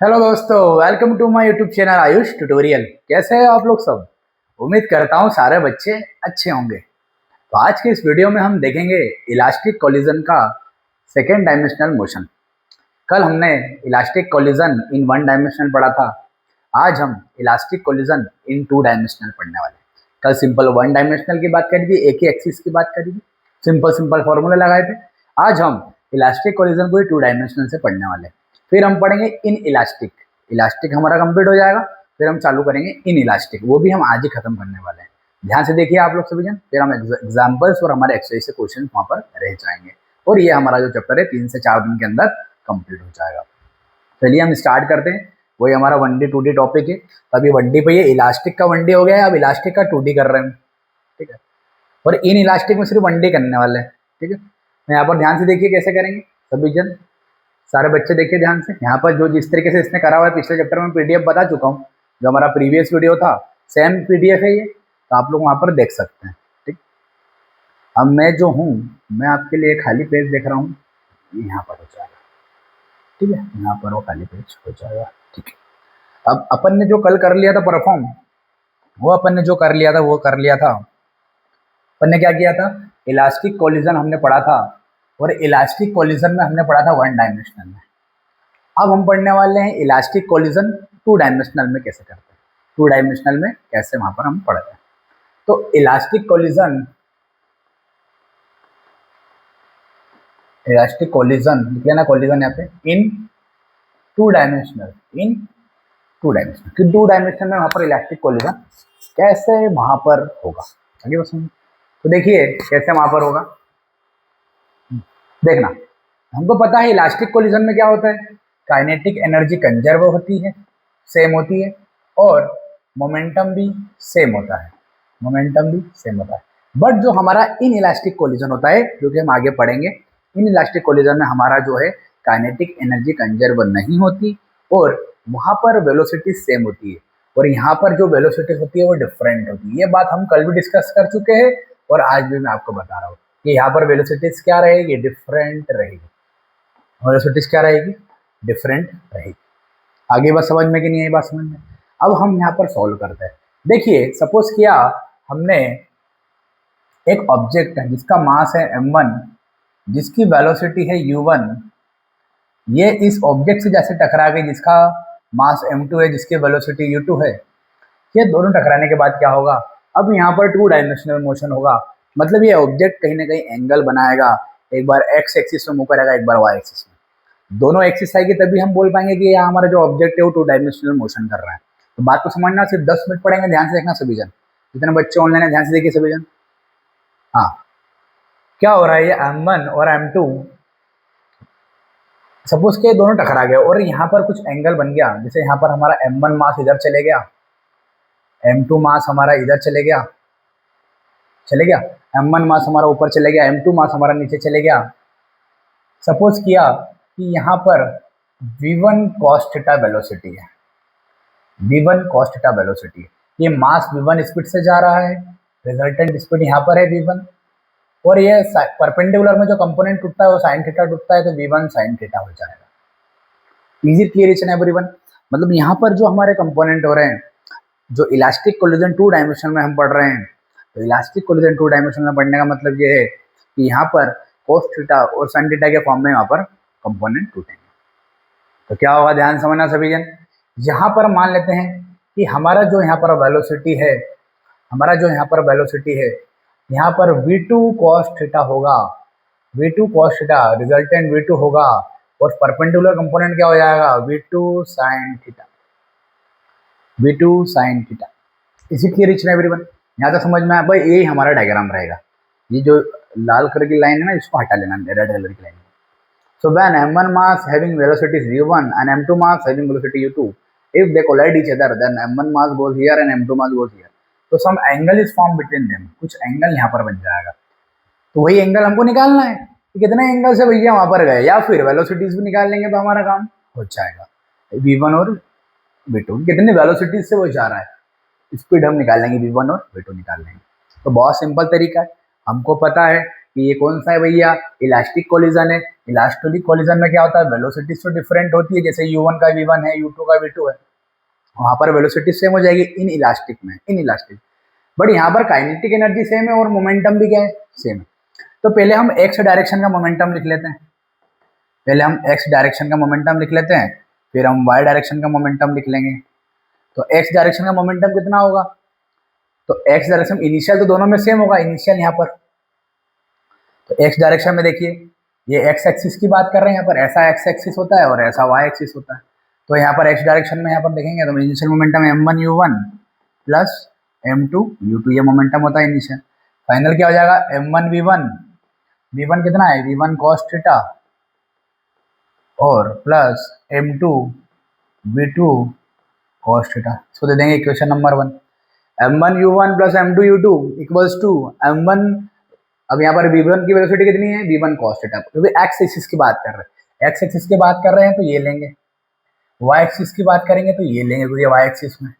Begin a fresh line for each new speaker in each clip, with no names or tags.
Hello दोस्तों, welcome to my YouTube channel Ayush tutorial. कैसे हैं आप लोग सब? उम्मीद करता हूँ सारे बच्चे अच्छे होंगे। तो आज के इस वीडियो में हम देखेंगे इलास्टिक कोलिजन का सेकेंड डायमेंशनल मोशन। कल हमने elastic collision in one dimensional पढ़ा था। आज हम elastic collision in two dimensional पढ़ने वाले हैं। कल सिंपल वन डायमेंशनल की बात करी थी, एक ही एक्सिस की बात करी थी, सिंपल सिंपल फॉर्मूले लगाए थे। आज हम इलास्टिक कोलिजन को ही टू डायमेंशनल से पढ़ने वाले हैं। फिर हम पढ़ेंगे इन इलास्टिक। इलास्टिक हमारा कंप्लीट हो जाएगा, फिर हम चालू करेंगे इन इलास्टिक, वो भी हम आज ही खत्म करने वाले हैं। ध्यान से देखिए आप लोग सभी जन, फिर हम एग्जाम्पल्स और हमारे एक्सरसाइज से क्वेश्चन वहाँ पर रह जाएंगे और ये हमारा जो चैप्टर है 3 से 4 दिन के अंदर कंप्लीट हो जाएगा। चलिए हम स्टार्ट करते हैं। वही हमारा 1D 2D टॉपिक है। अभी 1D पे ये इलास्टिक का 1D हो गया है, अब इलास्टिक का 2D कर रहे हैं, ठीक है। और इन इलास्टिक में सिर्फ 1D करने वाले हैं, ठीक है। यहाँ पर ध्यान से देखिए कैसे करेंगे सभी जन, सारे बच्चे देखिए ध्यान से। यहाँ पर जो जिस तरीके से इसने करा हुआ है पिछले चैप्टर में पीडीएफ बता चुका हूँ, जो हमारा प्रीवियस वीडियो था सेम पीडीएफ है ये, तो आप लोग वहाँ पर देख सकते हैं, ठीक। अब मैं जो हूँ, मैं आपके लिए खाली पेज देख रहा हूँ, यहाँ पर हो जाएगा, ठीक है। यहाँ पर वो खाली पेज हो जाएगा, ठीक है। अब अपन ने जो कल कर लिया था परफॉर्म, वो अपन ने जो कर लिया था वो कर लिया था। अपन ने क्या किया था, इलास्टिक कोलिजन हमने पढ़ा था, और इलास्टिक कोलिजन में हमने पढ़ा था वन डायमेंशनल में। अब हम पढ़ने वाले हैं इलास्टिक कोलिजन टू डायमेंशनल में कैसे करते हैं, टू डायमेंशनल में कैसे वहां पर हम पढ़ते हैं। तो इलास्टिक कोलिजन लिख लेना, कोलिजन यहाँ पे इन टू डायमेंशनल, इन टू डायमेंशनल कि टू डायमेंशनल में वहां पर इलास्टिक कोलिजन कैसे वहां पर होगा, आगे बस। तो देखिए कैसे वहां पर होगा, देखना। हमको पता है इलास्टिक कोलिजन में क्या होता है, काइनेटिक एनर्जी कंजर्व होती है, सेम होती है, और मोमेंटम भी सेम होता है, मोमेंटम भी सेम होता है। बट जो हमारा इन इलास्टिक कोलिजन होता है, जो कि हम आगे पढ़ेंगे, इन इलास्टिक कोलिजन में हमारा जो है काइनेटिक एनर्जी कंजर्व नहीं होती, और वहां पर वेलोसिटी सेम होती है, और यहाँ पर जो वेलोसिटी होती है वो डिफरेंट होती है। ये बात हम कल भी डिस्कस कर चुके हैं, और आज भी मैं आपको बता रहा हूँ कि यहाँ पर वेलोसिटीज क्या रहेगी, डिफरेंट रहेगी। वेलोसिटीज क्या रहेगी, डिफरेंट रहेगी। आगे बात समझ में कि नहीं आई बात समझ में? अब हम यहाँ पर सॉल्व करते हैं। देखिए सपोज किया हमने एक ऑब्जेक्ट है जिसका मास है m1, जिसकी वेलोसिटी है u1, ये इस ऑब्जेक्ट से जैसे टकरा गई जिसका मास m2 है, जिसकी वेलोसिटी u2 है। ये दोनों टकराने के बाद क्या होगा, अब यहाँ पर टू डायमेंशनल मोशन होगा। मतलब ये ऑब्जेक्ट कहीं ना कहीं एंगल बनाएगा, एक बार एक्स एक्सिस में मूव करेगा, एक बार वाई एक्सिस में। दोनों एक्सिस आएगी तभी हम बोल पाएंगे कि यहाँ हमारा जो ऑब्जेक्ट है वो टू डायमेंशनल मोशन कर रहा है। तो बात को समझना, सिर्फ 10 मिनट पढ़ेंगे, ध्यान से देखना सभी जन, जितने बच्चे ऑनलाइन है ध्यान से देखिए सभी जन। हाँ, क्या हो रहा है, ये m1 और m2 सपोज के दोनों टकरा गए, और यहाँ पर कुछ एंगल बन गया। जैसे यहाँ पर हमारा m1 मास इधर चले गया, m2 मास हमारा इधर चले गया, m1 मास हमारा ऊपर चले गया, m2 मास हमारा नीचे चले गया। सपोज किया कि यहाँ पर v1 cos थीटा वेलोसिटी है, v1 cos थीटा वेलोसिटी है। ये मास v1 स्पीड से जा रहा है, रिजल्टेंट स्पीड यहाँ पर है v1, और ये परपेंडिकुलर में जो कंपोनेंट टूटता है वो साइन थीटा टूटता है, तो v1 साइन थीटा हो जाएगा। Easy clear each and everyone. मतलब यहाँ पर जो हमारे कंपोनेंट हो रहे हैं, जो इलास्टिक कोलिजन टू डायमेंशन में हम पढ़ रहे हैं, तो इलास्टिक कोलिजन टू डायमेंशन में पढ़ने का मतलब ये है कि यहाँ पर कोस थीटा और साइन थीटा के फॉर्म में यहाँ पर कंपोनेंट टूटेंगे। तो क्या होगा, ध्यान समझना सभी जन। यहाँ पर मान लेते हैं कि हमारा जो यहाँ पर वेलोसिटी है, यहाँ पर v2 cos थीटा होगा, v2 cos theta resultant v2 होगा, और परपेंडिकुलर कंपोनेंट क्या हो जाएगा, v2 sin theta, v2 sin theta. इसी क्लियर इच एवरीवन, यहाँ तक समझ में आया भाई? यही हमारा डायग्राम रहेगा। ये जो लाल कलर की लाइन है ना, इसको हटा लेना, रेड कलर की line. So when m1 mass having velocity is u1 and m2 mass having velocity u2, if they collide each other, then m1 mass goes here and m2 mass goes here. So some angle is formed between them. कुछ angle यहाँ पर बन जाएगा। तो वही angle हमको निकालना है कि कितने एंगल से भैया वहां पर गए, या फिर वेलोसिटीज भी निकाल लेंगे तो हमारा काम हो जाएगा। v1 और v2 कितने वेलोसिटीज से वो जा रहा है, स्पीड हम निकाल लेंगे, v1 और v2 निकाल लेंगे। तो बहुत सिंपल तरीका है, हमको पता है कि ये कौन सा है भैया, इलास्टिक कोलिजन है। इलास्टिक कोलिजन में क्या होता है, वेलोसिटी तो डिफरेंट होती है, जैसे u1 का v1 है, u2 का v2 है, वहां पर वेलोसिटी सेम हो जाएगी इन इलास्टिक में, इन इलास्टिक। बट यहाँ पर काइनेटिक एनर्जी सेम है और मोमेंटम भी क्या है, सेम है। तो पहले हम एक्स डायरेक्शन का मोमेंटम लिख लेते हैं, पहले हम एक्स डायरेक्शन का मोमेंटम लिख लेते हैं, फिर हम वाई डायरेक्शन का मोमेंटम लिख लेंगे। तो एक्स डायरेक्शन का मोमेंटम कितना होगा, तो एक्स डायरेक्शन इनिशियल तो दोनों में सेम होगा, इनिशियल यहाँ पर। तो एक्स डायरेक्शन में देखिए, ये एक्स एक्सिस की बात कर रहे हैं, यहाँ पर ऐसा एक्स एक्सिस होता है और ऐसा वाई एक्सिस होता है। तो यहाँ पर एक्स डायरेक्शन में यहाँ पर देखेंगे तो initial momentum m1 u1 plus m2 u2, ये मोमेंटम होता है इनिशियल। फाइनल क्या हो जाएगा, m1 v1, v1 कितना है, v1 cos थीटा और plus m2 v2 cos theta. इसको दे देंगे equation number 1, m1 u1 plus m2 u2 equals to m1, अब यहाँ पर v1 की वेलोसिटी कितनी है, v1 cos थीटा, क्योंकि एक्स एक्सिस की बात कर रहे हैं, एक्स एक्सिस की बात कर रहे हैं तो ये लेंगे, वाई एक्सिस की बात करेंगे तो ये लेंगे, क्योंकि वाई एक्सिस में,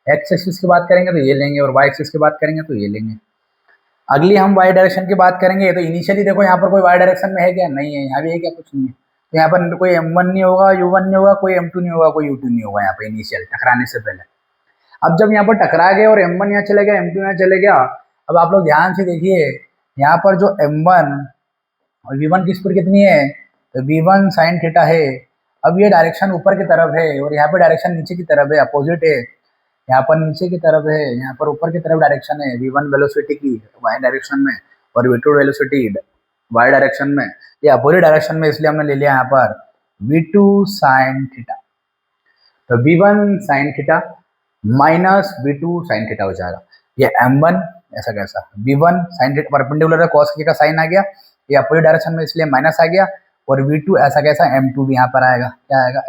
एक्स एक्सिस की बात करेंगे तो ये लेंगे और वाई एक्सिस की बात करेंगे तो ये लेंगे। अगली हम वाई डायरेक्शन की बात करेंगे, तो इनिशियली देखो यहाँ पर कोई वाई डायरेक्शन में है क्या, नहीं है, यहाँ भी है क्या, कुछ नहीं है। तो यहाँ पर कोई m1 नहीं होगा, u1 नहीं होगा, कोई m2 नहीं होगा, कोई u2 नहीं होगा यहाँ पे इनिशियल टकराने से पहले। अब जब यहाँ पर टकरा गए और m1 यहाँ चले गया, m2 यहाँ चले गया, अब आप लोग ध्यान से देखिए यहाँ पर जो m1 और v1 की स्पीड कितनी है, तो v1 साइन थीटा है। अब ये डायरेक्शन ऊपर की तरफ है और यहाँ पे डायरेक्शन नीचे की तरफ है, अपोजिट है, यहाँ पर नीचे की तरफ है, यहाँ पर ऊपर की तरफ डायरेक्शन है v1 वेलोसिटी की y डायरेक्शन में और v2 वेलोसिटी y डायरेक्शन में, ये अपोजिट डायरेक्शन में, इसलिए हमने ले लिया यहाँ पर v2 साइन थीटा। तो v1 sine theta minus v2 sine theta हो जाएगा। ये m1 ऐसा कैसा, v1 साइन थीटा परपेंडिकुलर है, cos का साइन आ गया, ये अपोजिट डायरेक्शन में इसलिए माइनस आ गया, और v2 ऐसा कैसा, m2 भी यहाँ पर आएगा, क्या आएगा,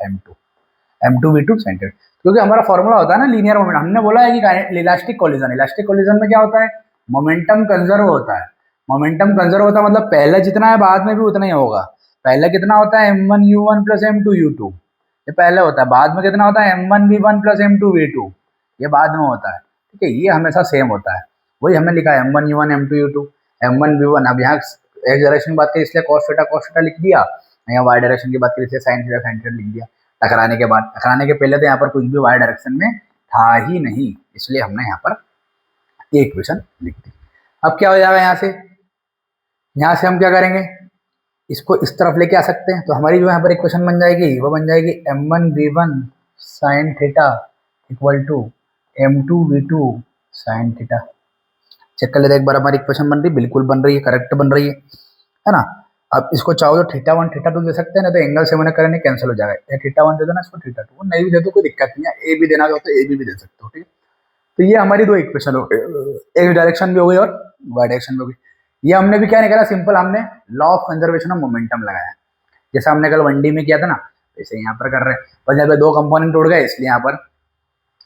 m2 v2 साइन थीटा। क्योंकि हमारा फॉर्मूला होता है ना लीनियर मोमेंट, हमने बोला है कि इलास्टिक कोलिजन, इलास्टिक कोलिजन में क्या होता है, मोमेंटम कंजर्व होता है। मोमेंटम कंजर्व होता है मतलब पहले जितना है बाद में भी उतना ही होगा। पहले कितना होता है, m1 u1 plus m2 u2, ये पहले होता है। बाद में कितना होता है, m1 v1 plus m2 v2, ये बाद में होता है। ठीक है, ये हमेशा सेम होता है, वही हमने लिखा है m1 u1 m2 u2, m1 v1। अब यहाँ एक्स डायरेक्शन की बात करें इसलिए cos थीटा लिख दिया, यहाँ वाई डायरेक्शन की बात करें इसलिए साइन थीटा लिख दिया। टकराने के बाद, टकराने के पहले तो यहाँ पर कुछ भी वाई डायरेक्शन में था ही नहीं, इसलिए हमने यहाँ पर एक इक्वेशन लिख दी। अब क्या हो जाएगा, यहाँ से हम क्या करेंगे, इसको इस तरफ लेके आ सकते हैं। तो हमारी जो यहाँ पर इक्वेशन बन जाएगी वो बन जाएगी m1 v1 sine theta equal to m2 v2 sine theta. Check कर लेते एक बार, हमारी इक्वेशन बन रही, बिल्कुल बन रही है, करेक्ट बन रही है ना। अब इसको चाहो तो θ1 θ2 दे सकते हैं ना, तो एंगल से मैंने करने कैंसिल हो जाएगा, या θ1 दे दो ना, इसको θ2 नहीं भी दे दो कोई दिक्कत नहीं है, ए भी देना हो तो ए भी दे सकते हो। ठीक है, तो ये हमारी दो इक्वेशन हो गई, एक डायरेक्शन भी हो गई और वाई डायरेक्शन भी हो गई। ये हमने भी क्या निकाला, सिंपल हमने law of conservation of momentum लगाया, जैसा हमने कल 1D में किया था ना, वैसे यहाँ पर कर रहे हैं। बस यहाँ पे दो कंपोनेंट उड़ गए, इसलिए यहाँ पर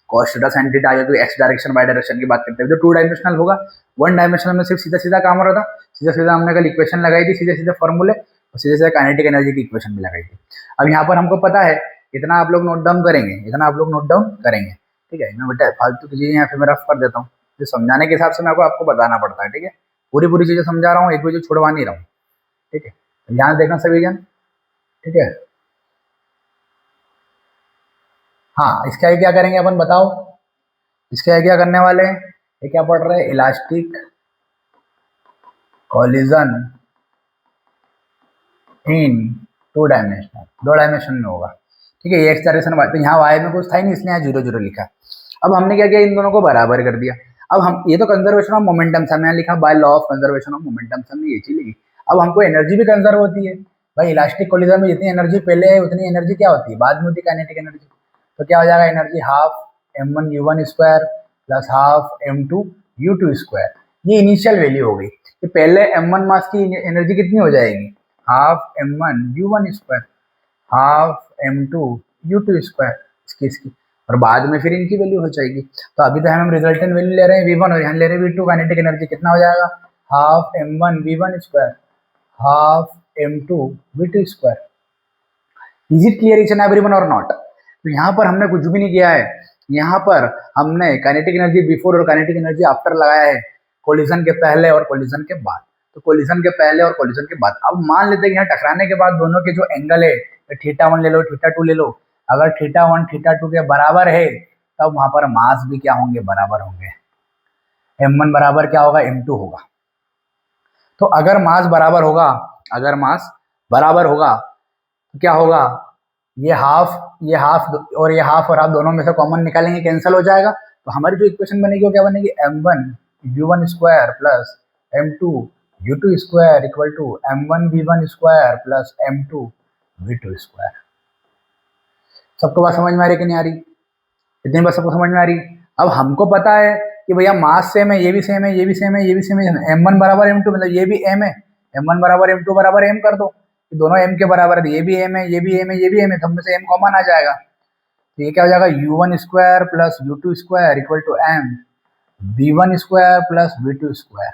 cos थीटा sin थीटा आ गया, क्योंकि एक्स डायरेक्शन वाई डायरेक्शन की बात करते हैं। जो 2 डायमेंशनल होगा, 1 डायमेंशनल में सिर्फ सीधा सीधा काम हो रहा था, सीधा सीधा हमने कल इक्वेशन लगाई थी, सीधे सीधे फॉर्मूले, और सीधे सीधे काइनेटिक एनर्जी की इक्वेशन भी लगाई थी। अब यहाँ पर हमको पता है, इतना आप लोग नोट डाउन करेंगे, इतना आप लोग नोट डाउन करेंगे। ठीक है, मैं बेटा फालतू की चीजें यहाँ पे मैं रफ कर देता हूँ, जो समझाने के हिसाब से मैं आपको बताना पड़ता है। ठीक है, पूरी चीजें समझा रहा हूँ, एक भी चीज छुड़वा नहीं रहा हूँ। ठीक है, ध्यान देखना सभी जन। ठीक है, हाँ, इसके आगे क्या करेंगे अपन बताओ, इसके आगे क्या करने वाले हैं, ये क्या पढ़ रहे हैं, इलास्टिक कोलिजन इन 2 डायमेंशनल, 2 डायमेंशन में होगा। ठीक है, ये एक्स डायरेक्शन, तो यहाँ वाई में कुछ था ही नहीं, इसलिए यहाँ 0 0 लिखा। अब हमने क्या किया, इन दोनों को बराबर कर दिया। अब हम, ये तो कंजर्वेशन ऑफ मोमेंटम से हमने लिखा, by law of conservation of momentum से हमने ये चीज लिखी। अब हमको एनर्जी भी कंजर्व होती है भाई, इलास्टिक कोलिजन में जितनी एनर्जी पहले है उतनी एनर्जी क्या होती है, बाद में होती है काइनेटिक एनर्जी। तो क्या हो जाएगा, energy half m1 u1 square plus half m2 u2 square. ये इनिशियल वैल्यू हो गई, तो पहले m1 मास की एनर्जी कितनी हो जाएगी, half m1 u1 square half m2 u2 square, इसकी और बाद में फिर इनकी वैल्यू हो जाएगी। तो अभी तो हम रिजल्टेंट वैल्यू ले रहे हैं v1 और यहाँ ले रहे हैं v2, काइनेटिक एनर्जी कितना हो जाएगा, half m1 v1 square half m2 v2 square. Is it clear each and everyone और नॉट। तो यहाँ पर हमने कुछ भी नहीं किया है, यहाँ पर हमने काइनेटिक एनर्जी बिफोर और काइनेटिक एनर्जी आफ्टर लगाया है, कोलिजन के पहले और कोलिजन के बाद। तो कोलिजन के पहले और कोलिजन के बाद। अब मान लेते हैं यहाँ टकराने के बाद दोनों के जो एंगल है, θ1 ले लो, θ2 ले लो, अगर θ1 θ2 के बराबर है तब वहां पर मास भी क्या होंगे, बराबर होंगे। m1 बराबर क्या होगा, m2 होगा। तो अगर मास बराबर होगा, अगर मास बराबर होगा तो क्या होगा, ये हाफ और ये हाफ और हाफ दोनों में से कॉमन निकालेंगे, कैंसिल हो जाएगा। तो हमारी जो इक्वेशन बनेगी वो क्या बनेगी, m1 u1 square plus m2 u2 square equal to m1 v1 square plus m2 v2 square. सबको बात समझ में आ रही कि नहीं आ रही, इतनी बात सबको समझ में आ रही। अब हमको पता है कि भैया मास सेम है, ये भी सेम है, ये भी सेम है, ये भी सेम है, m1 बराबर m2 मतलब ये भी m है, m1 बराबर m2 बराबर m कर दो, दोनों m के बराबर है, ये भी m है, ये भी m है, ये भी m है, तो हम में से m कॉमन आ जाएगा। तो ये क्या हो जाएगा, u1 square plus u2 square equal to m v1 square plus v2 square.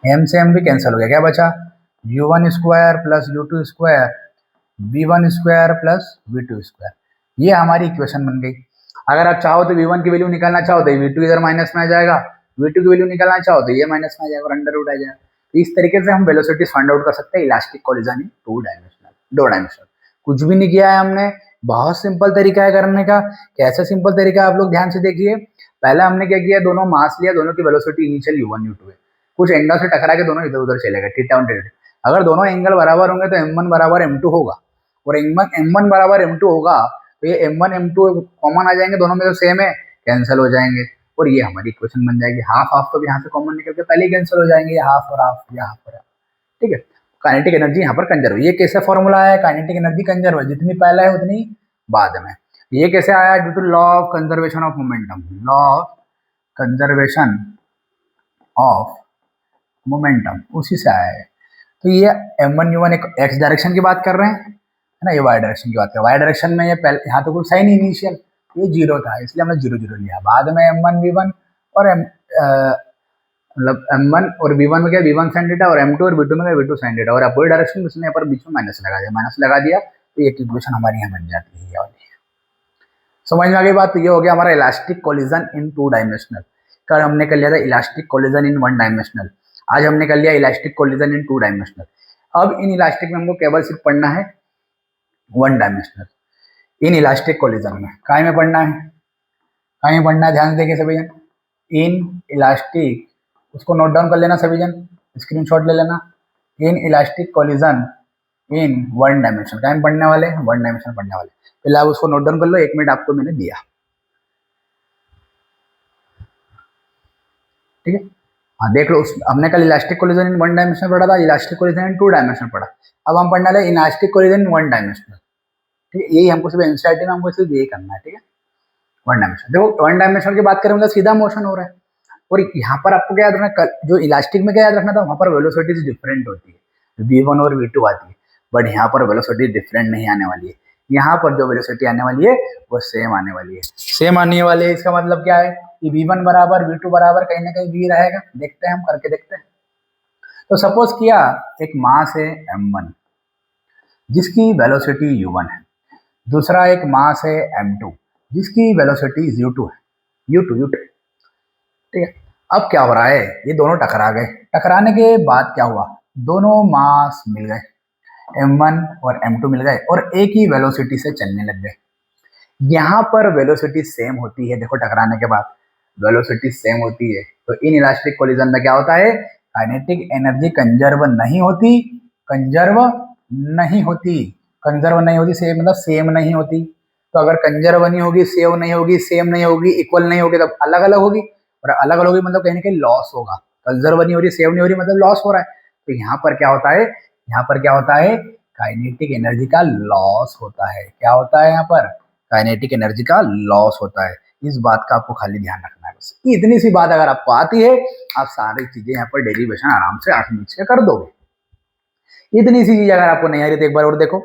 m से m भी कैंसिल हो गया, क्या बचा, u1 square plus u2 square v1 square plus v2 square. ये हमारी इक्वेशन बन गई। अगर आप चाहो तो v1 की वैल्यू निकालना चाहो तो v2 इधर माइनस में आ जाएगा, v2 की वैल्यू निकालना चाहो तो ये माइनस में आ जाएगा और अंडर रूट आ जाएगा। इस तरीके से हम वेलोसिटीज फाइंड आउट कर सकते हैं इलास्टिक कोलिजन इन दो डायमेंशनल। कुछ भी नहीं किया है हमने, बहुत सिंपल तरीका है करने का। कैसे सिंपल तरीका, आप लोग ध्यान से देखिए। पहले हमने क्या किया, दोनों मास लिया, दोनों की वेलोसिटी इनिशियल u1 u2 है, कुछ एंगल से टकरा के दोनों इधर उधर चले गए, θ1 θ2। अगर दोनों एंगल बराबर होंगे तो m1 बराबर m2 होगा, और m1 बराबर m2 होगा तो ये m1 m2 कॉमन आ जाएंगे, दोनों में तो सेम है, कैंसिल हो जाएंगे और ये हमारी इक्वेशन बन जाएगी। हाफ हाफ तो यहाँ से कॉमन निकल के पहले ही कैंसिल हो जाएंगे, ये हाफ और हाफ, ये हाफ और हाफ, ठीक है। काइनेटिक एनर्जी यहाँ पर कंजर्व, ये कैसे फॉर्मूला है, काइनेटिक एनर्जी कंजर्व है, जितनी पहले है उतनी बाद में। ये कैसे आया, due to law of conservation of momentum, law of conservation of momentum, उसी से आया है। तो ये m1 u1 एक x डायरेक्शन की बात कर रहे हैं, है ना, ये y डायरेक्शन की बात कर रहे हैं। y डायरेक्शन में ये पहले यहाँ तो कोई साइन इनिशियल, ये 0 था इसलिए हमने 0 0 लिया। बाद में m1 v1 और मतलब m1 और v1 में क्या, v1 sin थीटा, और m2 और v2 में क्या, v2 sin थीटा, और अपोजिट डायरेक्शन में इसने यहाँ पर बीच में माइनस लगा दिया, तो एक इक्वेशन हमारी यहाँ बन जाती है ये वाली। समझ में आ गई बात। तो ये हो गया हमारा elastic collision in two dimensional. कल हमने कर लिया था elastic collision in one dimensional, आज हमने कर लिया elastic collision in two dimensional. अब इन इलास्टिक में हमको केवल सिर्फ पढ़ना है one dimensional. In elastic collision में काय में पढ़ना है, काय में पढ़ना है, ध्यान से देखिए सभी जन। इन इलास्टिक, उसको नोट डाउन कर लेना सभी जन, स्क्रीनशॉट ले लेना। In elastic collision in one dimension, काय में पढ़ने वाले, वन डायमेंशन पढ़ने वाले। पहले आप उसको नोट डाउन कर लो, 1 मिनट आपको मैंने दिया, ठीक है। हाँ देख लो, हमने कल elastic collision in one dimension पढ़ा था, elastic collision in two dimension पढ़ा। अब हम पढ़ने वाले elastic collision in one dimensional, ठीक है। यही हमको सिर्फ एनसीईआरटी में हमको सिर्फ यही करना है, ठीक है। वन डायमेंशन, देखो वन डायमेंशन की बात करें मतलब सीधा मोशन हो रहा है, और यहाँ पर आपको क्या याद रखना, जो इलास्टिक में क्या याद रखना था, वहाँ पर वेलोसिटीज डिफरेंट होती है, v1 और v2 आती है, बट यहाँ पर वेलोसिटी डिफरेंट नहीं आने वाली है। यहाँ पर जो वेलोसिटी आने वाली है वो सेम आने वाली है, सेम आने वाली है। इसका मतलब क्या है कि v1 बराबर v2 बराबर कहीं ना कहीं v रहेगा। देखते हैं, हम करके देखते हैं। तो सपोज किया एक मास है m1 जिसकी वेलोसिटी u1 है, दूसरा एक मास है m2 जिसकी वेलोसिटी u2 है, u2, ठीक है। अब क्या हो रहा है, ये दोनों टकरा गए, टकराने के बाद क्या हुआ, दोनों मास मिल गए, m1 और m2 मिल गए और एक ही वेलोसिटी से चलने लग गए। यहाँ पर वेलोसिटी सेम होती है, देखो टकराने के बाद वेलोसिटी सेम होती है। तो इन इलास्टिक कोलिजन में क्या होता है, काइनेटिक एनर्जी कंजर्व नहीं होती, कंजर्व नहीं होती, कंजर्व नहीं होती, सेम मतलब सेम नहीं होती। तो अगर कंजर्व नहीं होगी, सेव नहीं होगी, सेम नहीं होगी, इक्वल नहीं होगी, तब अलग अलग होगी, और अलग अलग होगी मतलब कहीं ना कहीं लॉस होगा। कंजर्व नहीं हो रही, सेव नहीं हो रही मतलब लॉस हो रहा है। तो यहाँ पर क्या होता है, यहाँ पर क्या होता है, काइनेटिक एनर्जी का लॉस होता है। क्या होता है, यहाँ पर काइनेटिक एनर्जी का लॉस होता है। इस बात का आपको खाली ध्यान रखना है बस। इतनी सी बात अगर आपको आती है, आप सारी चीजें यहाँ पर डेरिवेशन आराम से 8 मिनट से कर दोगे। इतनी सी चीज अगर आपको नहीं आ रही तो एक बार और देखो,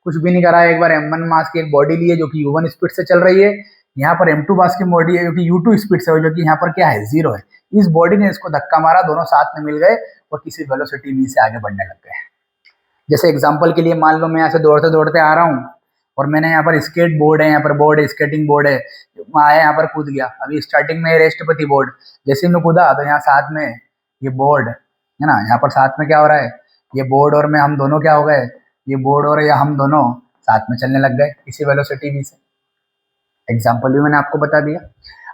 कुछ भी नहीं करा है। एक बार m1 मास की एक बॉडी ली है जो कि u1 स्पीड से चल रही है, यहाँ पर m2 मास की बॉडी है जो कि u2 स्पीड से, जो कि यहाँ पर क्या है, 0 है। इस बॉडी ने इसको धक्का मारा, दोनों साथ में मिल गए और किसी वेलोसिटी v से आगे बढ़ने लग गए। जैसे एग्जांपल के लिए मान लो मैं यहाँ से दौड़ते दौड़ते आ रहा हूँ और मैंने यहाँ पर स्केट बोर्ड है, यहाँ पर बोर्ड है, स्केटिंग बोर्ड है, आया यहाँ पर कूद गया। अभी स्टार्टिंग में राष्ट्रपति बोर्ड, जैसे मैं कूदा तो यहाँ साथ में ये बोर्ड है ना। यहाँ पर साथ में क्या हो रहा है, ये बोर्ड और मैं हम दोनों क्या हो गए, ये बोर्ड और या हम दोनों साथ में चलने लग गए इसी वेलोसिटी v से। एग्जाम्पल भी मैंने आपको बता दिया।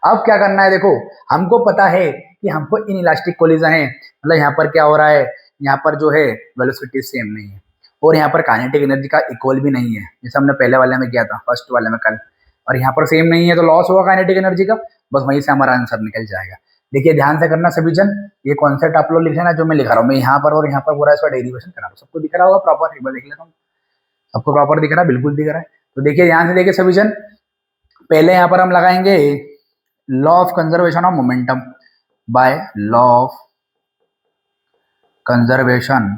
अब क्या करना है, देखो हमको पता है कि हमको इन इलास्टिक कोलिजन है, मतलब यहाँ पर क्या हो रहा है, यहाँ पर जो है वेलोसिटी सेम नहीं है और यहाँ पर काइनेटिक एनर्जी का इक्वल भी नहीं है, जैसे हमने पहले वाले में किया था, फर्स्ट वाले में कल। और यहाँ पर सेम नहीं है तो लॉस होगा काइनेटिक एनर्जी का, बस वहीं से हमारा आंसर निकल जाएगा। देखिए ध्यान से करना सभी जन, ये कॉन्सेप्ट आप लोग लिखे ना जो मैं लिखा रहा हूँ, मैं यहाँ पर और यहाँ पर पूरा इसका डेरिवेशन करा रहा हूँ। सबको दिख रहा होगा प्रॉपर, एक बार देख लेता हूँ। सबको प्रॉपर दिख रहा है, बिल्कुल दिख रहा है। तो देखिए ध्यान से देखिए सभी जन, पहले यहाँ पर हम लगाएंगे law of conservation of momentum by law of conservation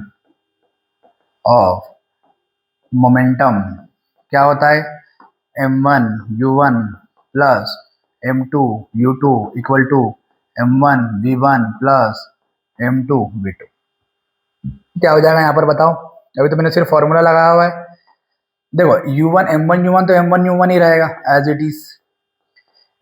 of momentum. क्या होता है, m1 u1 plus m2 u2 equal to m1 v1 plus m2 v2। क्या हो जाएगा यहाँ पर बताओ, अभी तो मैंने सिर्फ फॉर्मूला लगाया हुआ है। देखो u1 m1 u1 तो m1 u1 ही रहेगा as it is.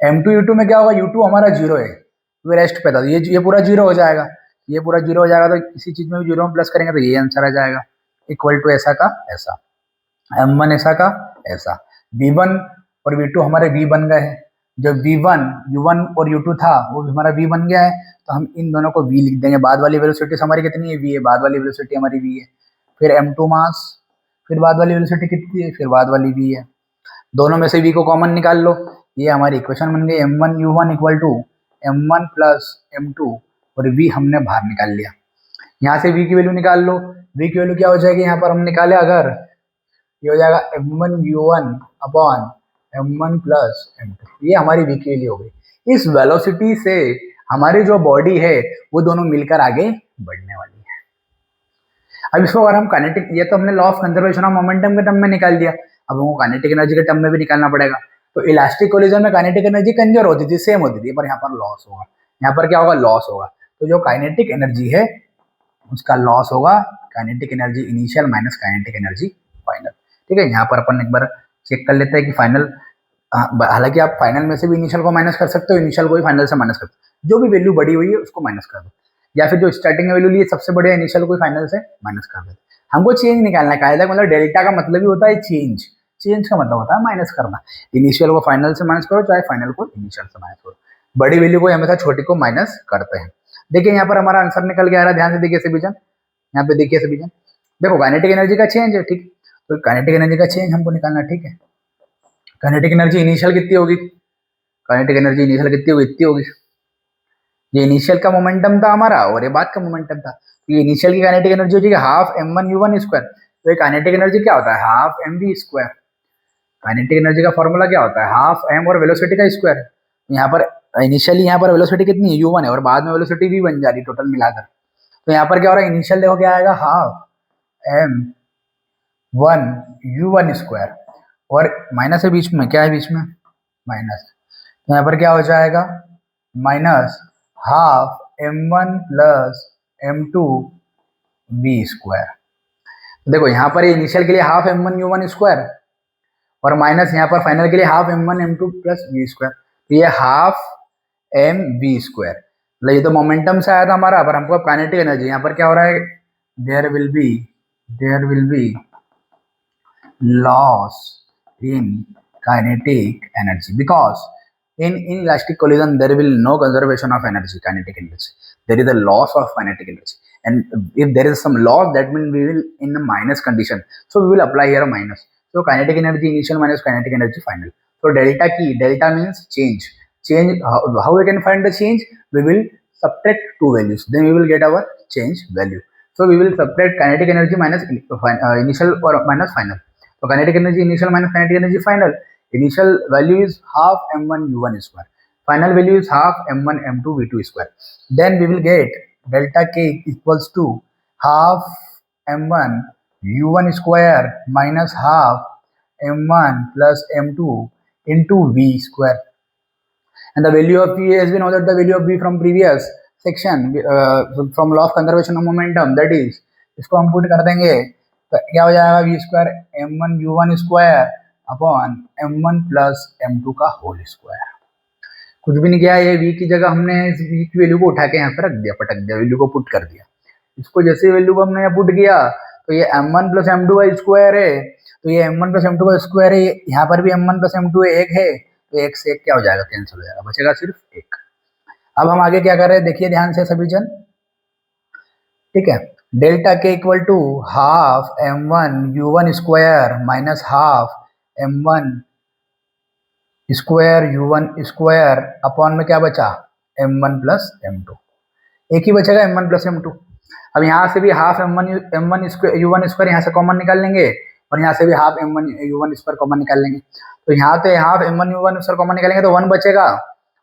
m2 u2 में क्या होगा, u2 हमारा जीरो है, तो रेस्ट पे था, ये पूरा जीरो हो जाएगा, ये पूरा जीरो हो जाएगा, तो किसी चीज में भी जीरो में प्लस करेंगे तो ये आंसर आ जाएगा, इक्वल टू ऐसा का ऐसा, m1 ऐसा का ऐसा। v1 और v2 हमारे v बन गए हैं, जो v1 u1 और u2 था वो हमारा v बन गया है, तो हम इन दोनों को v लिख देंगे। बाद वाली वेलोसिटी हमारी कितनी है, v है, बाद वाली वेलोसिटी हमारी v है। फिर m2 मास, फिर बाद वाली वेलोसिटी कितनी है, फिर बाद वाली v है। दोनों में से v को कॉमन निकाल लो, ये हमारी इक्वेशन बन गई m1 u1 equal to m1 plus m2 और v हमने बाहर निकाल लिया। यहाँ से v की वैल्यू निकाल लो, v की वैल्यू क्या हो जाएगी, यहाँ पर हम निकाले अगर, ये हो जाएगा m1 u1 upon m1 plus m2, ये हमारी v की वैल्यू हो गई। इस वेलोसिटी से हमारी जो बॉडी है वो दोनों मिलकर आगे बढ़ने वाली है। अब इसको अगर हम काइनेटिक, ये तो हमने law of conservation of momentum के टर्म में निकाल दिया, अब हमको काइनेटिक एनर्जी के टर्म में भी निकालना पड़ेगा। तो इलास्टिक कोलिजन में काइनेटिक एनर्जी कंजर्व होती थी, सेम होती थी, पर यहाँ पर लॉस होगा। यहाँ पर क्या होगा, लॉस होगा। तो जो काइनेटिक एनर्जी है उसका लॉस होगा, kinetic energy initial minus kinetic energy final. ठीक है, यहाँ पर अपन एक बार चेक कर लेते हैं कि फाइनल, हालांकि आप फाइनल में से भी इनिशियल को माइनस कर सकते हो, इनिशियल को भी फाइनल से माइनस कर सकते हो, जो भी वैल्यू बढ़ी हुई है उसको माइनस कर दो, या फिर जो स्टार्टिंग में वैल्यू ली सबसे बड़े इनिशियल को फाइनल से माइनस कर दो। हमको चेंज निकालना है, कायदा मतलब डेल्टा का मतलब ही होता है चेंज, चेंज का मतलब होता है माइनस करना। इनिशियल को फाइनल से माइनस करो, चाहे फाइनल को इनिशियल से माइनस करो, बड़ी वैल्यू को हमेशा छोटी को माइनस करते हैं। देखिए यहाँ पर हमारा आंसर निकल के आ रहा है, ध्यान से देखिए सभी जन, यहाँ पे देखिए सभी जन, देखो काइनेटिक एनर्जी का चेंज है, ठीक, तो काइनेटिक एनर्जी का चेंज हमको निकालना, ठीक है। काइनेटिक एनर्जी इनिशियल कितनी होगी, काइनेटिक एनर्जी इनिशियल कितनी होगी, इतनी होगी। ये इनिशियल का मोमेंटम था हमारा और ये बाद का मोमेंटम था, तो ये इनिशियल की काइनेटिक एनर्जी हो जाएगी हाफ m1 u1 स्क्वायर। तो ये काइनेटिक एनर्जी क्या होता है, half mv square. Kinetic energy का फॉर्मूला क्या होता है, हाफ m और वेलोसिटी का स्क्वायर। यहाँ पर इनिशियली यहाँ पर वेलोसिटी कितनी है, u1 है, और बाद में वेलोसिटी v बन जा रही टोटल मिलाकर। तो यहाँ पर क्या हो रहा है, इनिशियल देखो क्या आएगा, हाफ m1 u1 स्क्वायर, और माइनस है बीच में, क्या है बीच में, माइनस। तो यहाँ पर क्या हो जाएगा, minus half m1 plus m2 v square. देखो यहाँ पर इनिशियल के लिए हाफ m1 u1 स्क्वायर और माइनस यहाँ पर फाइनल के लिए half m1 m2 plus v square, तो ये हाफ mv स्क्वायर। मतलब ये तो मोमेंटम से आया था हमारा, पर हमको अब काइनेटिक एनर्जी, यहाँ पर क्या हो रहा है, there will be loss in kinetic energy because in inelastic collision there will no conservation of energy, kinetic energy, there is a loss of kinetic energy, and if there is some loss that means we will in a minus condition, so we will apply here a minus. So kinetic energy initial minus kinetic energy final. So delta key, delta means change, how we can find the change, we will subtract two values, then we will get our change value. So we will subtract kinetic energy minus initial or minus final. So kinetic energy initial minus kinetic energy final, initial value is half m1 u1 square, final value is half m1 m2 v2 square, then we will get delta k equals to half m1 u1 square minus half m1 plus m2 into v square, and the value of v, as we know that the value of v from previous section from law of conservation of momentum, that is इसको हम put कर देंगे तो क्या हो जाएगा, v square m1 u1 square upon m1 plus m2 का whole square. कुछ भी नहीं किया, ये v की जगह हमने इस v की वैल्यू को उठा के यहाँ पे रख दिया, पटक दिया, वैल्यू को पुट कर दिया, इसको जैसे वैल्यू को हमने यहाँ पुट किया तो ये m1 प्लस एम टू का स्क्वायर है, तो ये m1 प्लस एम टू का स्क्वायर है, यहाँ पर भी m1 प्लस एम टू है, एक है, तो एक से एक क्या हो जाएगा, कैंसिल हो जाएगा, बचेगा सिर्फ एक। अब हम आगे क्या कर रहे हैं देखिए ध्यान से सभी जन, ठीक है। Delta K equal to half m1 u1 square minus half m1 square u1 square upon में क्या बचा m1 प्लस m2, एक ही बचेगा m1 प्लस m2। अब यहाँ से भी half m1 square u1 square यहाँ से कॉमन निकाल लेंगे और यहाँ से भी half m1 u1 square common निकाल लेंगे, तो यहाँ पे half m1 u1 square common निकालेंगे तो 1 बचेगा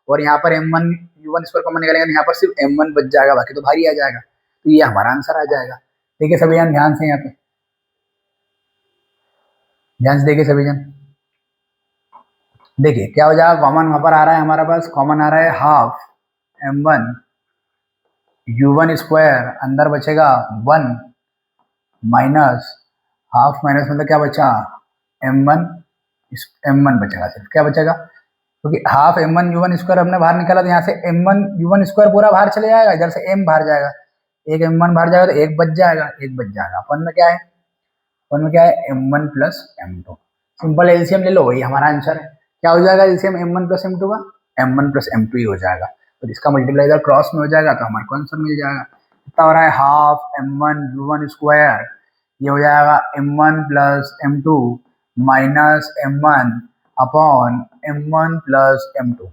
और यहाँ पर m1 u1 स्क्वायर कॉमन निकालेंगे तो यहाँ पर सिर्फ m1 बच जाएगा, बाकी तो भारी आ जाएगा, तो ये हमारा आंसर आ जाएगा। देखिए सभी जन ध्यान से, यहाँ पे ध्यान से देखिए सभी जन, देखिए क्या हो जाएगा, कॉमन वहां पर आ रहा है, हमारे पास कॉमन आ रहा है हाफ m1 u1 स्क्वायर, अंदर बचेगा 1 माइनस हाफ माइनस मतलब क्या बचा m1 बचेगा, सिर्फ क्या बचेगा, क्योंकि हाफ m1 u1 स्क्वायर हमने बाहर निकाला तो यहाँ से m1 u1 स्क्वायर पूरा बाहर चले जाएगा, इधर से m बाहर जाएगा, एक m1 बाहर जाएगा तो एक बच जाएगा, एक बच जाएगा, अपन में क्या है, अपन में क्या है m1 plus m2, simple LCM ले लो, वही हमारा आंसर है। क्या हो जाएगा एलसीएम m1 प्लस m2 का, m1 प्लस m2 ही हो जाएगा, तो इसका मल्टीप्लाई इधर क्रॉस में हो जाएगा तो हमारे को आंसर मिल जाएगा। कितना हो रहा है, हाफ m1 u1 स्क्वायर, ये हो जाएगा m1 plus m2 minus m1 upon m1 plus m2,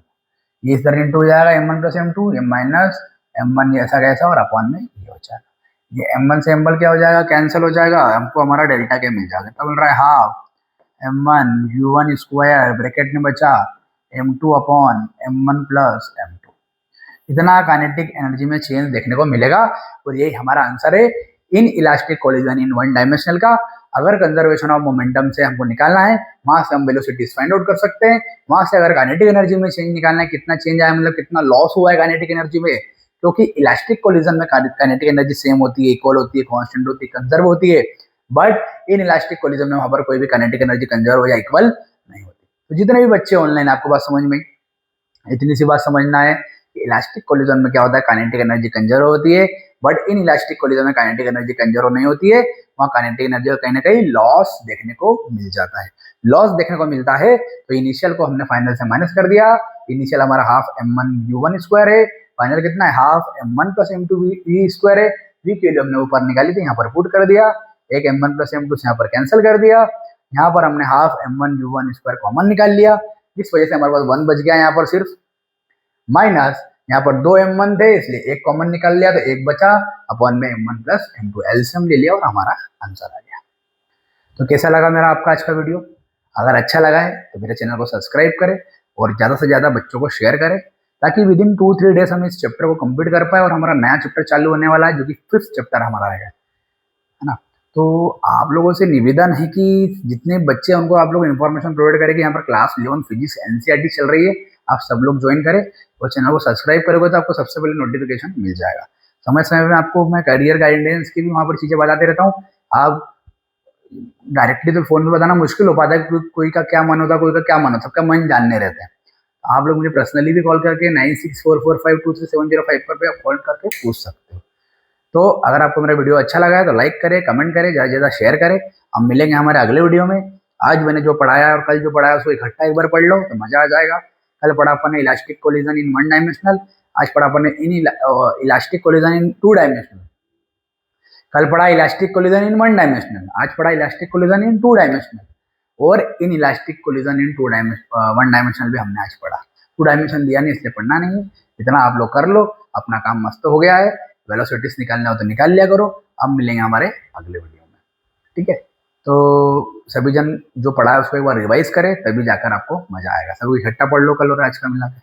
ये इस तरह इंटू हो जाएगा m1 प्लस m2, ये माइनस m1 ऐसा कैसा और अपॉन में ये हो जाएगा, ये m1 से m1 क्या हो जाएगा, कैंसिल हो जाएगा, हमको हमारा डेल्टा के मिल जाएगा, तब मिल रहा है half m1 u1 square bracket में बचा m2 upon m1 plus m2, इतना काइनेटिक एनर्जी में चेंज देखने को मिलेगा और यही हमारा आंसर है in elastic collision in one dimensional का। अगर कंजर्वेशन ऑफ मोमेंटम से हमको निकालना है, वहां से हम वेलोसिटीज फाइंड आउट कर सकते हैं, वहां से अगर काइनेटिक एनर्जी में चेंज निकालना है, कितना चेंज आया मतलब कितना लॉस हुआ है काइनेटिक एनर्जी में, क्योंकि इलास्टिक कोलिजन में काइनेटिक एनर्जी सेम होती है, इक्वल होती है, कांस्टेंट होती है, कंजर्व होती है, बट इन इलास्टिक कोलिजन में वहां पर कोई भी काइनेटिक एनर्जी कंजर्व या इक्वल नहीं होती। तो जितने भी बच्चे ऑनलाइन, आपको बात समझ में, इतनी सी बात समझना है कि इलास्टिक कोलिजन में क्या होता है, काइनेटिक एनर्जी कंजर्व होती है, बट इन इलास्टिक कोलिजन में काइनेटिक एनर्जी कंजर्व नहीं होती है, वहाँ काइनेटिक एनर्जी का कहीं ना कहीं लॉस देखने को मिल जाता है। लॉस देखने को मिलता है तो इनिशियल को हमने फाइनल से माइनस कर दिया, इनिशियल हमारा हाफ m1 u1 स्क्वायर है, फाइनल कितना है half m1 plus m2 v square है, v की वैल्यू हमने ऊपर निकाली थी, यहाँ पर पुट कर दिया, एक m1 प्लस m2 से यहाँ पर कैंसिल कर दिया, यहाँ पर हमने half m1 u1 square common निकाल लिया, जिस वजह से हमारे पास 1 बच गया यहाँ पर सिर्फ, माइनस यहाँ पर 2 m1 थे इसलिए एक कॉमन निकाल लिया तो एक बचा, अपॉन में m1 प्लस m2 एलसीएम ले लिया और हमारा आंसर आ गया। तो कैसा लगा मेरा आपका आज का वीडियो, अगर अच्छा लगा है तो मेरे चैनल को सब्सक्राइब करें और ज़्यादा से ज़्यादा बच्चों को शेयर करें, ताकि विद इन 2-3 डेज हम इस चैप्टर को कंप्लीट कर पाए और हमारा नया चैप्टर चालू होने वाला है जो कि 5th चैप्टर हमारा रहेगा, है ना। तो आप लोगों से निवेदन है कि जितने बच्चे हैं उनको आप लोग इन्फॉर्मेशन प्रोवाइड करें कि यहाँ पर क्लास 11 फिजिक्स एनसीईआरटी चल रही है, आप सब लोग ज्वाइन करें और चैनल को सब्सक्राइब करोगे तो आपको सबसे पहले नोटिफिकेशन मिल जाएगा। समय समय में आपको मैं करियर गाइडेंस की भी वहाँ पर चीज़ें बताते रहता हूँ। आप डायरेक्टली तो फोन पे बताना मुश्किल हो पाता है, कोई का क्या मन होता है, कोई का क्या मन होता है, सबका मन जानने रहते हैं। आप लोग मुझे पर्सनली भी कॉल करके 9644523705 पर आप कॉल करके पूछ सकते हो। तो अगर आपको मेरा वीडियो अच्छा लगा है तो लाइक करें, कमेंट करें, ज़्यादा से ज़्यादा शेयर करें। हम मिलेंगे हमारे अगले वीडियो में। आज मैंने जो पढ़ाया और कल जो पढ़ाया उसको इकट्ठा एक बार पढ़ लो तो मजा आ जाएगा। कल पढ़ा अपन ने elastic collision in one dimensional, आज पढ़ा अपन ने in elastic collision in 2 dimensional. कल पढ़ा इलास्टिक कोलिजन इन 1 डायमेंशनल, आज पढ़ा इलास्टिक कोलिजन इन 2 डायमेंशनल, और in elastic collision in 1 dimensional भी हमने आज पढ़ा। 2 डायमेंशन दिया नहीं इसलिए पढ़ना नहीं है, इतना आप लोग कर लो, अपना काम मस्त हो गया है। वेलोसिटीज निकालना हो तो निकाल लिया करो। अब मिलेंगे हमारे अगले वीडियो में, ठीक है। तो सभी जन जो पढ़ा है उसको एक बार रिवाइज करें, तभी जाकर आपको मजा आएगा। सभी इकट्ठा पढ़ लो कल और आज का मिला के।